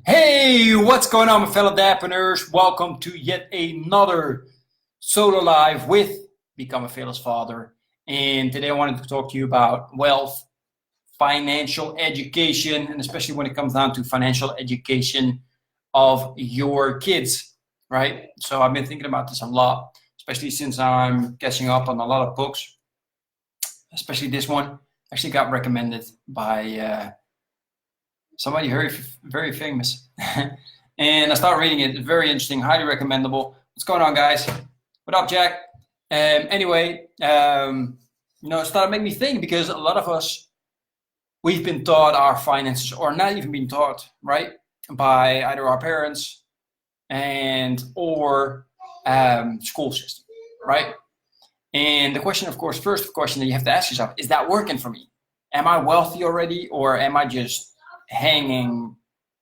Hey, what's going on, my fellow Dappreneurs? Welcome to yet another solo live with Become a Fearless Father. And today I wanted to talk to you about wealth, financial education, and especially when it comes down to financial education of your kids, right? So I've been thinking about this a lot, especially since I'm catching up on a lot of books, especially this one. Actually got recommended by somebody very famous. And I started reading it. It's very interesting, highly recommendable. What's going on, guys? What up, Jack? Anyway, it started making me think because a lot of us, we've been taught our finances, or not even been taught, right, by either our parents and or school system, right? And the question, of course, first question that you have to ask yourself, is that working for me? Am I wealthy already, or am I just hanging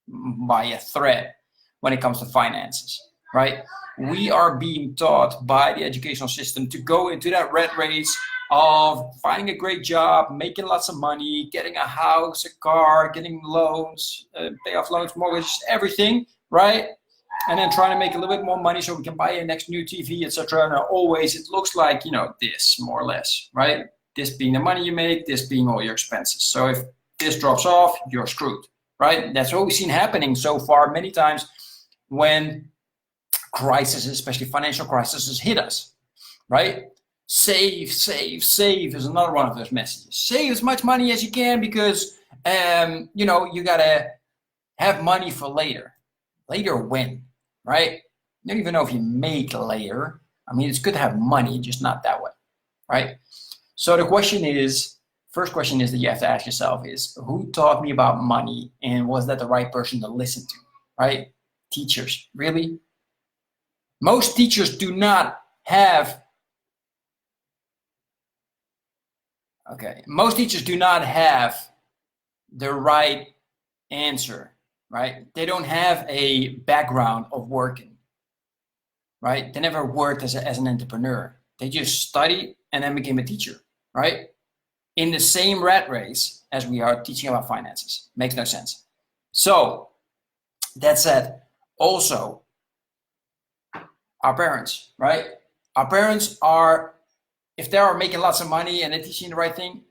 by a thread when it comes to finances, right? We are being taught by the educational system to go into that rat race of finding a great job, making lots of money, getting a house, a car, getting loans, pay off loans, mortgages, everything, right? And then trying to make a little bit more money so we can buy a next new TV, etc. And always it looks like, this more or less, right? This being the money you make, this being all your expenses. So if this drops off, you're screwed, right? That's what we've seen happening so far many times when crises, especially financial crises, hit us, right? Save, save, save is another one of those messages. Save as much money as you can because, you gotta have money for later. Later when, right? You don't even know if you make later. I mean, it's good to have money, just not that way, right? So the question is, first question is that you have to ask yourself is, who taught me about money, and was that the right person to listen to, right? Teachers, really? Most teachers do not have, most teachers do not have the right answer, right? They don't have a background of working, right? They never worked as an entrepreneur. They just studied and then became a teacher, right? In the same rat race as we are teaching about finances. Makes no sense. So that said, also our parents, right? Our parents are, if they are making lots of money and they're teaching the right thing,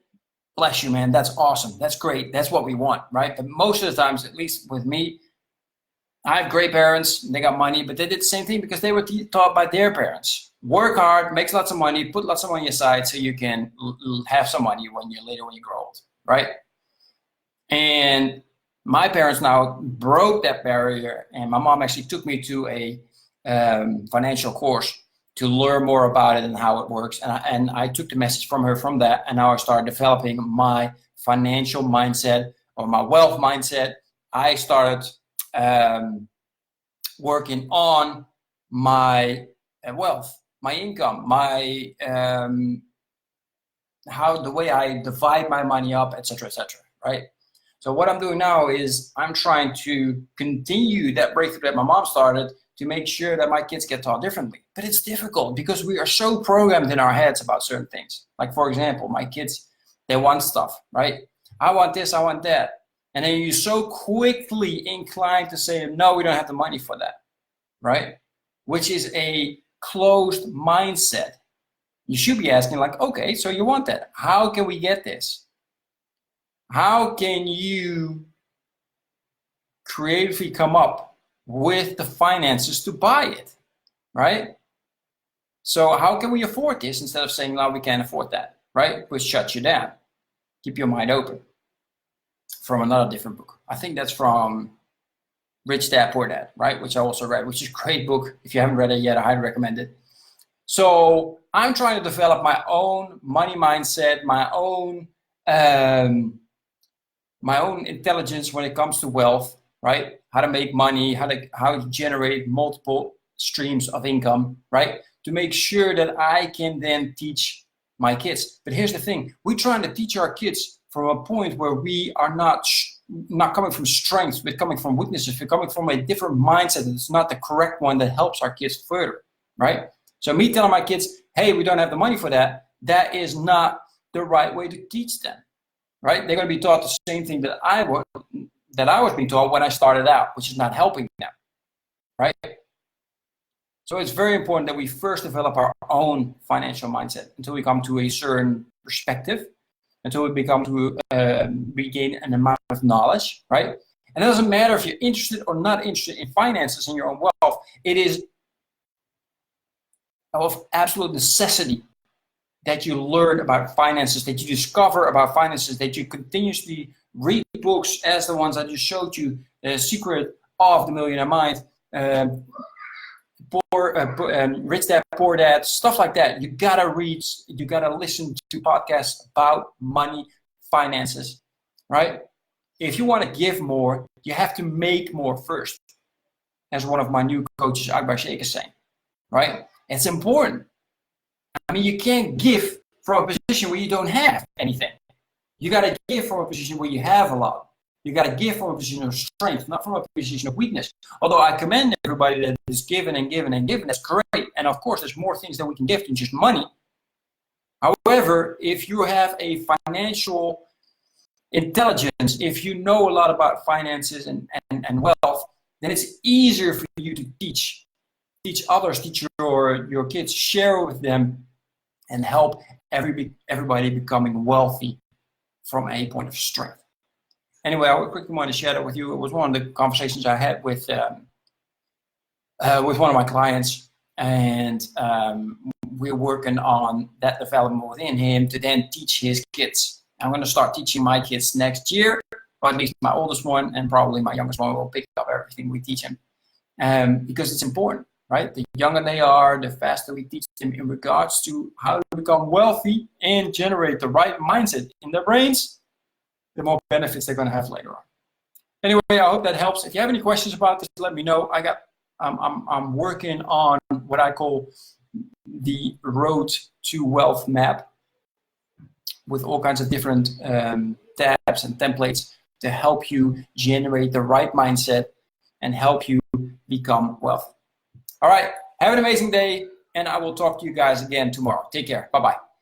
bless you, man. That's awesome. That's great. That's what we want, right? But most of the times, at least with me, I have great parents. They got money, but they did the same thing because they were taught by their parents. Work hard, make lots of money, put lots of money aside so you can have some money when you grow old, right? And my parents now broke that barrier, and my mom actually took me to a financial course to learn more about it and how it works. And I took the message from her from that, and now I started developing my financial mindset or my wealth mindset. I started working on my wealth, my income, my how the way I divide my money up, etc., etc. Right. So what I'm doing now is I'm trying to continue that breakthrough that my mom started to make sure that my kids get taught differently. But it's difficult because we are so programmed in our heads about certain things. Like, for example, my kids, they want stuff, right? I want this, I want that. And then you're so quickly inclined to say, no, we don't have the money for that, right? Which is a closed mindset. You should be asking like, okay, so you want that. How can we get this? How can you creatively come up with the finances to buy it, right? So how can we afford this instead of saying, no, we can't afford that, right? Which shuts you down. Keep your mind open. From another different book. I think that's from Rich Dad Poor Dad, right? Which I also read, which is a great book. If you haven't read it yet, I highly recommend it. So I'm trying to develop my own money mindset, my own intelligence when it comes to wealth, right? How to make money, how to generate multiple streams of income, right? To make sure that I can then teach my kids. But here's the thing: we're trying to teach our kids from a point where we are not coming from strengths, we're coming from weaknesses. We're coming from a different mindset. It's not the correct one that helps our kids further, right? So me telling my kids, hey, we don't have the money for that, that is not the right way to teach them, right? They're going to be taught the same thing that that I was being taught when I started out, which is not helping them, right? So it's very important that we first develop our own financial mindset until we come to a certain perspective, until we become to regain an amount of knowledge, right? And it doesn't matter if you're interested or not interested in finances and your own wealth. It is of absolute necessity that you learn about finances, that you discover about finances, that you continuously read books as the ones I just showed you, The Secret of the Millionaire Mind, Rich Dad, Poor Dad, stuff like that. You gotta read, you gotta listen to podcasts about money, finances, right? If you want to give more, you have to make more first, as one of my new coaches, Akbar Sheikh, is saying, right? It's important. I mean, you can't give from a position where you don't have anything. You got to give from a position where you have a lot. You got to give from a position of strength, not from a position of weakness. Although I commend everybody that is given and given and given. That's great. And of course, there's more things that we can give than just money. However, if you have a financial intelligence, if you know a lot about finances and wealth, then it's easier for you to teach others, teach your kids, share with them, and help everybody becoming wealthy from a point of strength. Anyway, I would quickly want to share that with you. It was one of the conversations I had with one of my clients, and we're working on that development within him to then teach his kids. I'm going to start teaching my kids next year, or at least my oldest one, and probably my youngest one will pick up everything we teach him, because it's important. Right? The younger they are, the faster we teach them in regards to how to become wealthy and generate the right mindset in their brains, the more benefits they're going to have later on. Anyway, I hope that helps. If you have any questions about this, let me know. I'm working on what I call the Road to Wealth map, with all kinds of different tabs and templates to help you generate the right mindset and help you become wealthy. All right, have an amazing day, and I will talk to you guys again tomorrow. Take care. Bye-bye.